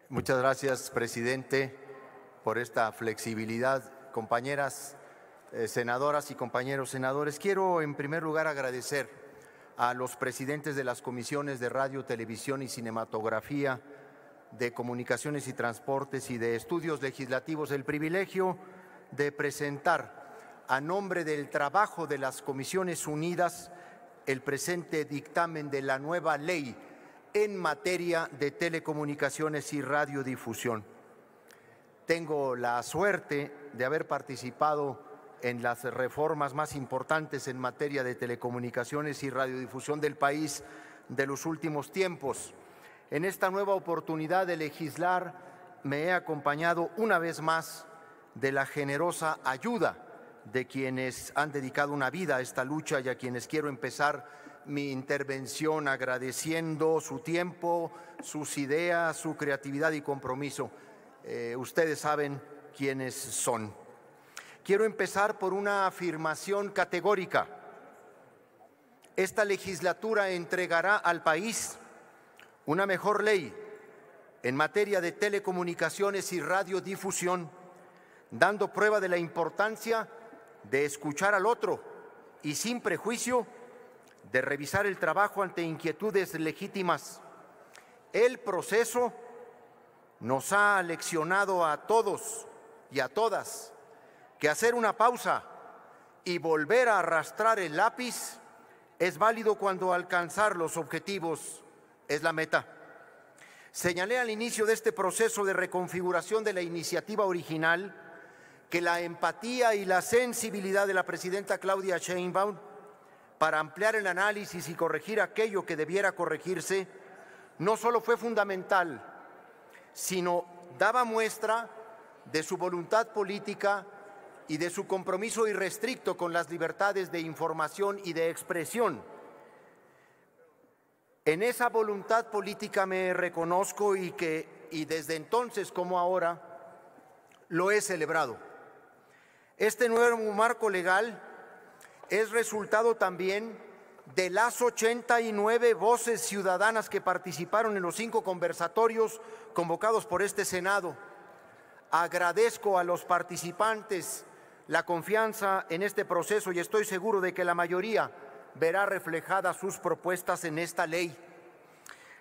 Muchas gracias, presidente, por esta flexibilidad. Compañeras senadoras y compañeros senadores, quiero en primer lugar agradecer a los presidentes de las comisiones de Radio, Televisión y Cinematografía, de Comunicaciones y Transportes y de Estudios Legislativos el privilegio de presentar a nombre del trabajo de las Comisiones Unidas el presente dictamen de la nueva ley en materia de telecomunicaciones y radiodifusión. Tengo la suerte de haber participado en las reformas más importantes en materia de telecomunicaciones y radiodifusión del país de los últimos tiempos. En esta nueva oportunidad de legislar me he acompañado una vez más de la generosa ayuda de quienes han dedicado una vida a esta lucha y a quienes quiero empezar mi intervención agradeciendo su tiempo, sus ideas, su creatividad y compromiso. Ustedes saben quiénes son. Quiero empezar por una afirmación categórica. Esta legislatura entregará al país una mejor ley en materia de telecomunicaciones y radiodifusión, dando prueba de la importancia de escuchar al otro y sin prejuicio de revisar el trabajo ante inquietudes legítimas. El proceso nos ha leccionado a todos y a todas que hacer una pausa y volver a arrastrar el lápiz es válido cuando alcanzar los objetivos es la meta. Señalé al inicio de este proceso de reconfiguración de la iniciativa original que la empatía y la sensibilidad de la presidenta Claudia Sheinbaum para ampliar el análisis y corregir aquello que debiera corregirse no solo fue fundamental, sino daba muestra de su voluntad política y de su compromiso irrestricto con las libertades de información y de expresión. En esa voluntad política me reconozco y desde entonces como ahora lo he celebrado. Este nuevo marco legal es resultado también de las 89 voces ciudadanas que participaron en los 5 conversatorios convocados por este Senado. Agradezco a los participantes la confianza en este proceso y estoy seguro de que la mayoría verá reflejadas sus propuestas en esta ley.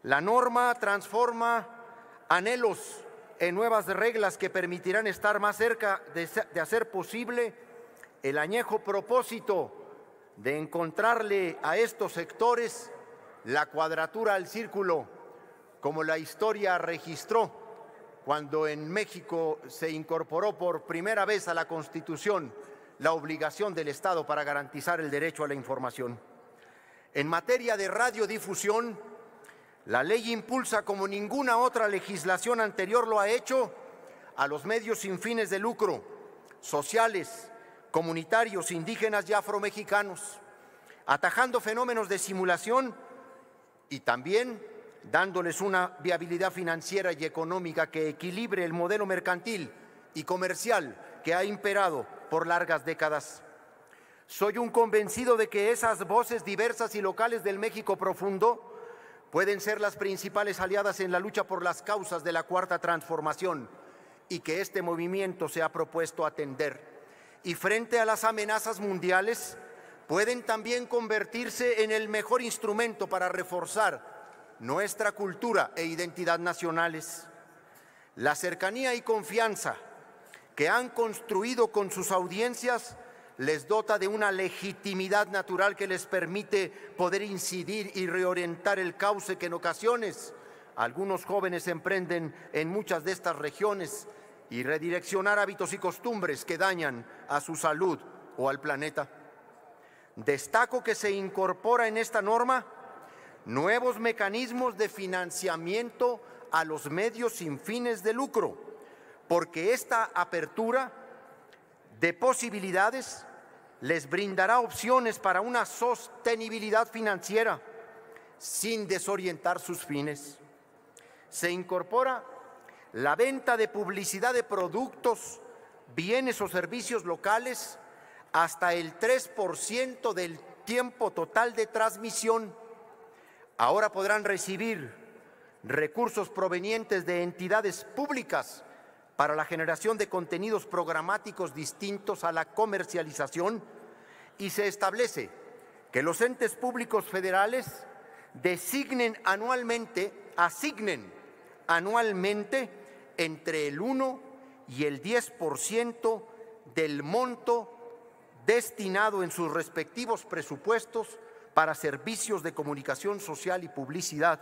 La norma transforma anhelos en nuevas reglas que permitirán estar más cerca de hacer posible el añejo propósito de encontrarle a estos sectores la cuadratura al círculo, como la historia registró cuando en México se incorporó por primera vez a la Constitución la obligación del Estado para garantizar el derecho a la información. En materia de radiodifusión, la ley impulsa como ninguna otra legislación anterior lo ha hecho a los medios sin fines de lucro, sociales, comunitarios, indígenas y afromexicanos, atajando fenómenos de simulación y también dándoles una viabilidad financiera y económica que equilibre el modelo mercantil y comercial que ha imperado por largas décadas. Soy un convencido de que esas voces diversas y locales del México profundo pueden ser las principales aliadas en la lucha por las causas de la Cuarta Transformación y que este movimiento se ha propuesto atender. Y frente a las amenazas mundiales, pueden también convertirse en el mejor instrumento para reforzar nuestra cultura e identidad nacionales. La cercanía y confianza que han construido con sus audiencias les dota de una legitimidad natural que les permite poder incidir y reorientar el cauce que en ocasiones algunos jóvenes emprenden en muchas de estas regiones y redireccionar hábitos y costumbres que dañan a su salud o al planeta. Destaco que se incorpora en esta norma nuevos mecanismos de financiamiento a los medios sin fines de lucro, porque esta apertura de posibilidades les brindará opciones para una sostenibilidad financiera sin desorientar sus fines. Se incorpora la venta de publicidad de productos, bienes o servicios locales hasta el 3% del tiempo total de transmisión. Ahora podrán recibir recursos provenientes de entidades públicas para la generación de contenidos programáticos distintos a la comercialización, y se establece que los entes públicos federales asignen anualmente entre el 1 y el 10% del monto destinado en sus respectivos presupuestos para servicios de comunicación social y publicidad,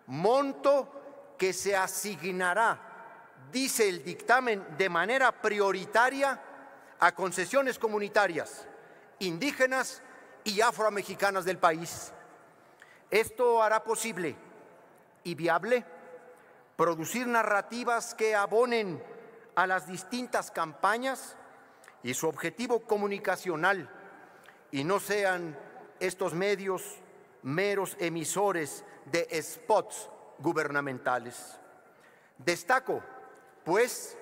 monto que se asignará, dice el dictamen, de manera prioritaria a concesiones comunitarias, indígenas y afromexicanas del país. Esto hará posible y viable producir narrativas que abonen a las distintas campañas y su objetivo comunicacional, y no sean estos medios meros emisores de spots gubernamentales. Destaco, pues,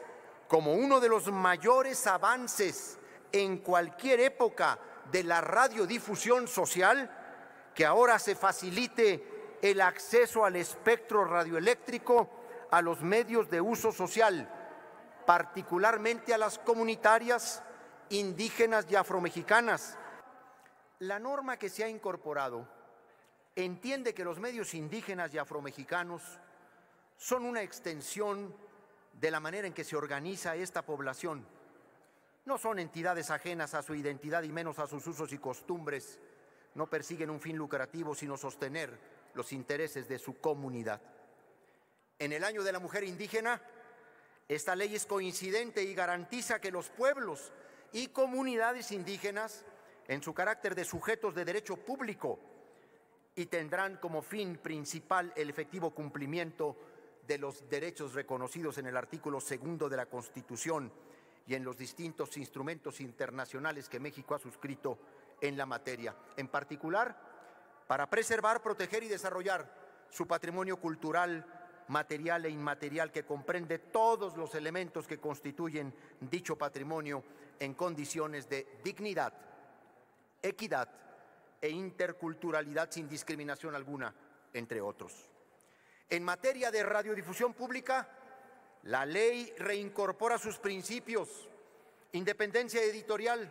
como uno de los mayores avances en cualquier época de la radiodifusión social, que ahora se facilite el acceso al espectro radioeléctrico a los medios de uso social, particularmente a las comunitarias, indígenas y afromexicanas. La norma que se ha incorporado entiende que los medios indígenas y afromexicanos son una extensión de la manera en que se organiza esta población. No son entidades ajenas a su identidad y menos a sus usos y costumbres. No persiguen un fin lucrativo, sino sostener los intereses de su comunidad. En el Año de la Mujer Indígena, esta ley es coincidente y garantiza que los pueblos y comunidades indígenas, en su carácter de sujetos de derecho público, y tendrán como fin principal el efectivo cumplimiento de los derechos reconocidos en el artículo 2 de la Constitución y en los distintos instrumentos internacionales que México ha suscrito en la materia, en particular para preservar, proteger y desarrollar su patrimonio cultural, material e inmaterial, que comprende todos los elementos que constituyen dicho patrimonio en condiciones de dignidad, equidad e interculturalidad sin discriminación alguna, entre otros. En materia de radiodifusión pública, la ley reincorpora sus principios: independencia editorial,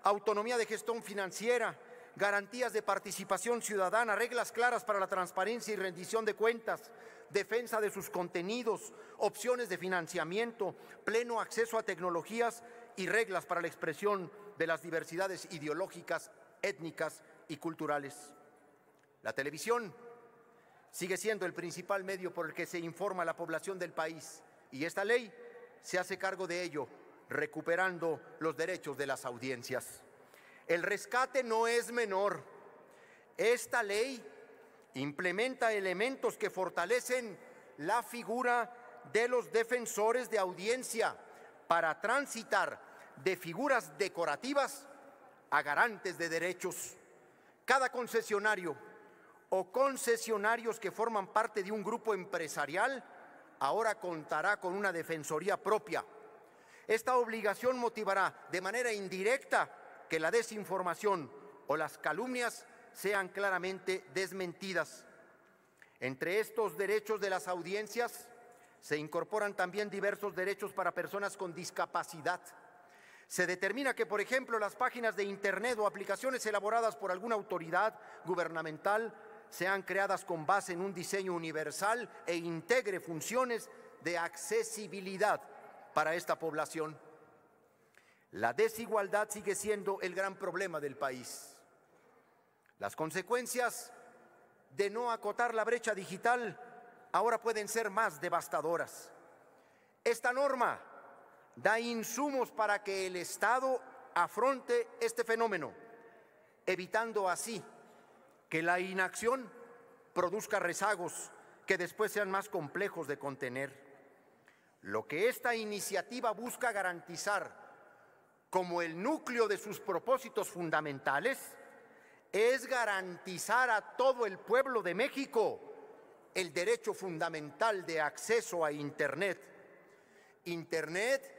autonomía de gestión financiera, garantías de participación ciudadana, reglas claras para la transparencia y rendición de cuentas, defensa de sus contenidos, opciones de financiamiento, pleno acceso a tecnologías y reglas para la expresión de las diversidades ideológicas, étnicas y culturales. La televisión sigue siendo el principal medio por el que se informa a la población del país, y esta ley se hace cargo de ello, recuperando los derechos de las audiencias. El rescate no es menor. Esta ley implementa elementos que fortalecen la figura de los defensores de audiencia para transitar de figuras decorativas a garantes de derechos. Cada concesionario o concesionarios que forman parte de un grupo empresarial ahora contará con una defensoría propia. Esta obligación motivará de manera indirecta que la desinformación o las calumnias sean claramente desmentidas. Entre estos derechos de las audiencias se incorporan también diversos derechos para personas con discapacidad. Se determina que, por ejemplo, las páginas de Internet o aplicaciones elaboradas por alguna autoridad gubernamental sean creadas con base en un diseño universal e integre funciones de accesibilidad para esta población. La desigualdad sigue siendo el gran problema del país. Las consecuencias de no acotar la brecha digital ahora pueden ser más devastadoras. Esta norma da insumos para que el Estado afronte este fenómeno, evitando así que la inacción produzca rezagos que después sean más complejos de contener. Lo que esta iniciativa busca garantizar como el núcleo de sus propósitos fundamentales es garantizar a todo el pueblo de México el derecho fundamental de acceso a Internet. Internet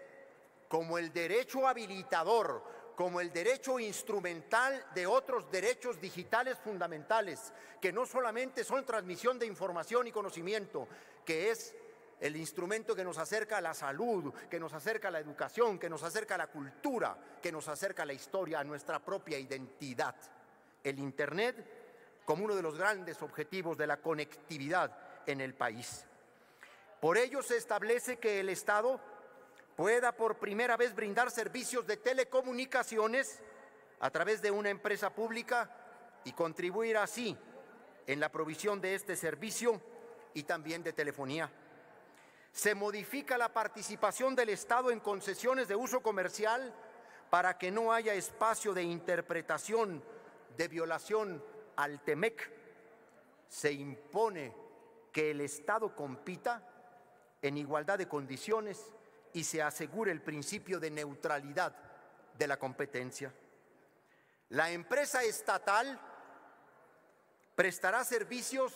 como el derecho habilitador como el derecho instrumental de otros derechos digitales fundamentales, que no solamente son transmisión de información y conocimiento, que es el instrumento que nos acerca a la salud, que nos acerca a la educación, que nos acerca a la cultura, que nos acerca a la historia, a nuestra propia identidad. El Internet como uno de los grandes objetivos de la conectividad en el país. Por ello se establece que el Estado pueda por primera vez brindar servicios de telecomunicaciones a través de una empresa pública y contribuir así en la provisión de este servicio y también de telefonía. Se modifica la participación del Estado en concesiones de uso comercial para que no haya espacio de interpretación de violación al TEMEC. Se impone que el Estado compita en igualdad de condiciones y se asegure el principio de neutralidad de la competencia. La empresa estatal prestará servicios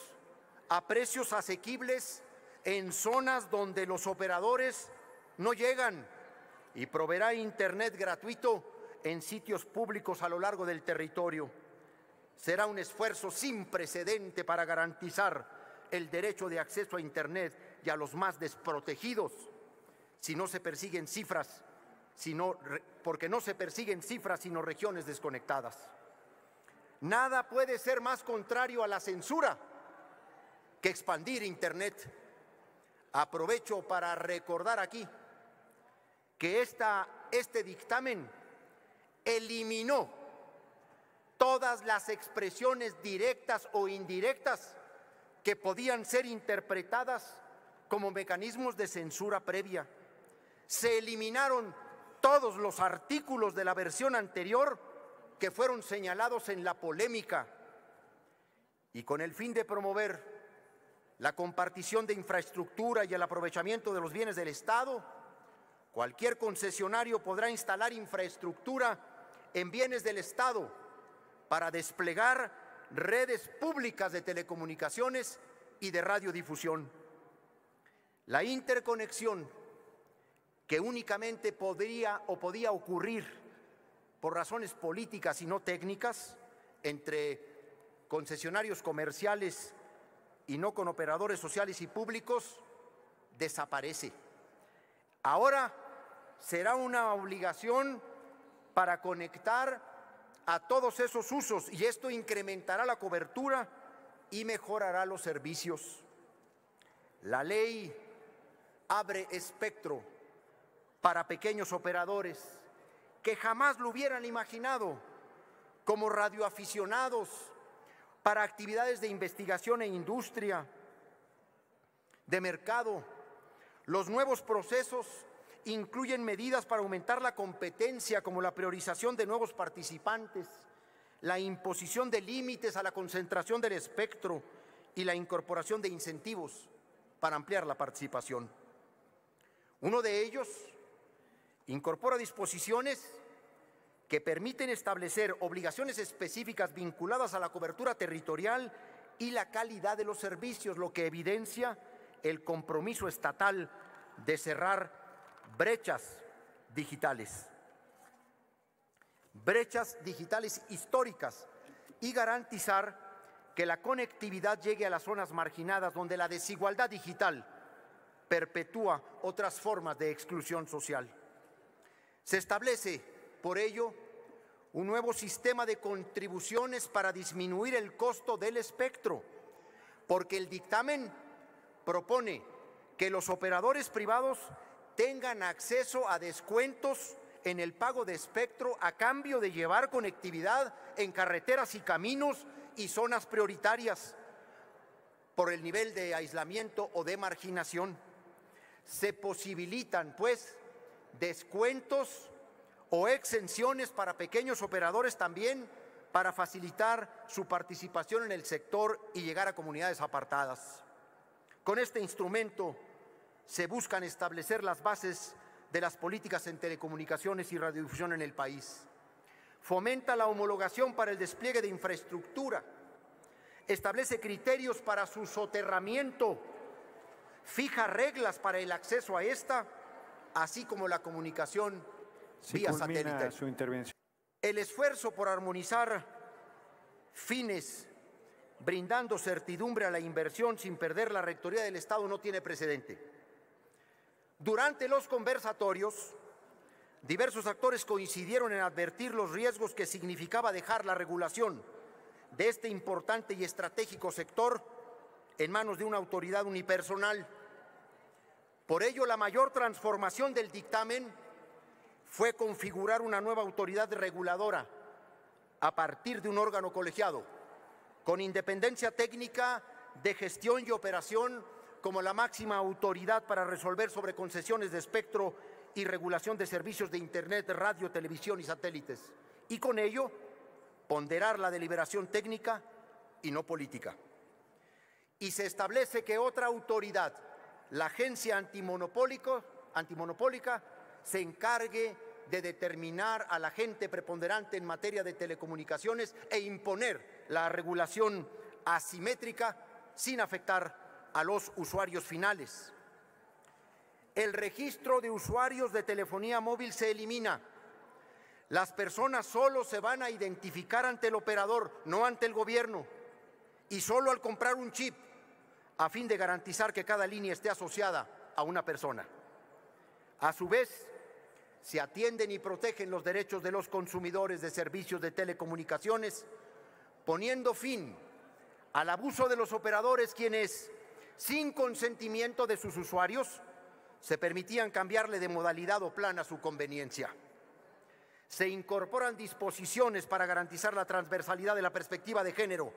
a precios asequibles en zonas donde los operadores no llegan y proveerá Internet gratuito en sitios públicos a lo largo del territorio. Será un esfuerzo sin precedente para garantizar el derecho de acceso a Internet y a los más desprotegidos, si no se persiguen cifras, porque no se persiguen cifras sino regiones desconectadas. Nada puede ser más contrario a la censura que expandir Internet. Aprovecho para recordar aquí que este dictamen eliminó todas las expresiones directas o indirectas que podían ser interpretadas como mecanismos de censura previa. Se eliminaron todos los artículos de la versión anterior que fueron señalados en la polémica, y con el fin de promover la compartición de infraestructura y el aprovechamiento de los bienes del Estado, cualquier concesionario podrá instalar infraestructura en bienes del Estado para desplegar redes públicas de telecomunicaciones y de radiodifusión. La interconexión que únicamente podía ocurrir por razones políticas y no técnicas entre concesionarios comerciales y no con operadores sociales y públicos desaparece. Ahora será una obligación para conectar a todos esos usos, y esto incrementará la cobertura y mejorará los servicios. La ley abre espectro para pequeños operadores que jamás lo hubieran imaginado, como radioaficionados, para actividades de investigación e industria, de mercado. Los nuevos procesos incluyen medidas para aumentar la competencia, como la priorización de nuevos participantes, la imposición de límites a la concentración del espectro y la incorporación de incentivos para ampliar la participación. Uno de ellos incorpora disposiciones que permiten establecer obligaciones específicas vinculadas a la cobertura territorial y la calidad de los servicios, lo que evidencia el compromiso estatal de cerrar brechas digitales históricas y garantizar que la conectividad llegue a las zonas marginadas donde la desigualdad digital perpetúa otras formas de exclusión social. Se establece, por ello, un nuevo sistema de contribuciones para disminuir el costo del espectro, porque el dictamen propone que los operadores privados tengan acceso a descuentos en el pago de espectro a cambio de llevar conectividad en carreteras y caminos y zonas prioritarias por el nivel de aislamiento o de marginación. Se posibilitan, pues, descuentos o exenciones para pequeños operadores también, para facilitar su participación en el sector y llegar a comunidades apartadas. Con este instrumento se buscan establecer las bases de las políticas en telecomunicaciones y radiodifusión en el país. Fomenta la homologación para el despliegue de infraestructura, establece criterios para su soterramiento, fija reglas para el acceso a esta, así como la comunicación vía satélite. Su intervención. El esfuerzo por armonizar fines, brindando certidumbre a la inversión sin perder la rectoría del Estado, no tiene precedente. Durante los conversatorios, diversos actores coincidieron en advertir los riesgos que significaba dejar la regulación de este importante y estratégico sector en manos de una autoridad unipersonal. Por ello, la mayor transformación del dictamen fue configurar una nueva autoridad reguladora a partir de un órgano colegiado, con independencia técnica, de gestión y operación, como la máxima autoridad para resolver sobre concesiones de espectro y regulación de servicios de Internet, radio, televisión y satélites, y con ello ponderar la deliberación técnica y no política. Y se establece que otra autoridad, la Agencia Antimonopólica, se encargue de determinar al agente preponderante en materia de telecomunicaciones e imponer la regulación asimétrica sin afectar a los usuarios finales. El registro de usuarios de telefonía móvil se elimina. Las personas solo se van a identificar ante el operador, no ante el gobierno, y solo al comprar un chip, a fin de garantizar que cada línea esté asociada a una persona. A su vez, se atienden y protegen los derechos de los consumidores de servicios de telecomunicaciones, poniendo fin al abuso de los operadores, quienes, sin consentimiento de sus usuarios, se permitían cambiarle de modalidad o plan a su conveniencia. Se incorporan disposiciones para garantizar la transversalidad de la perspectiva de género,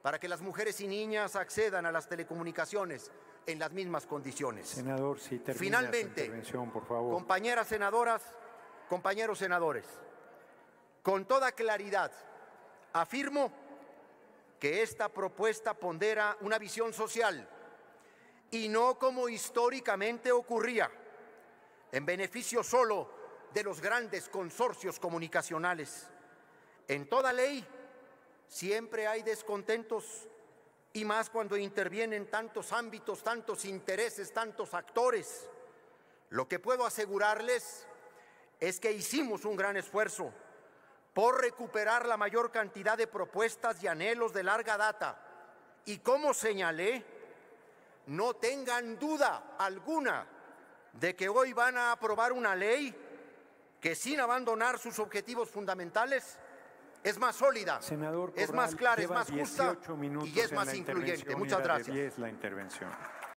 para que las mujeres y niñas accedan a las telecomunicaciones en las mismas condiciones. Senador, si termina Finalmente, su intervención, por favor. Compañeras senadoras, compañeros senadores, con toda claridad afirmo que esta propuesta pondera una visión social y no como históricamente ocurría, en beneficio solo de los grandes consorcios comunicacionales. En toda ley siempre hay descontentos, y más cuando intervienen tantos ámbitos, tantos intereses, tantos actores. Lo que puedo asegurarles es que hicimos un gran esfuerzo por recuperar la mayor cantidad de propuestas y anhelos de larga data. Y como señalé, no tengan duda alguna de que hoy van a aprobar una ley que, sin abandonar sus objetivos fundamentales, es más sólida, Senador Corral, es más clara, es lleva más justa 18 minutos y es más incluyente. Muchas gracias. La intervención.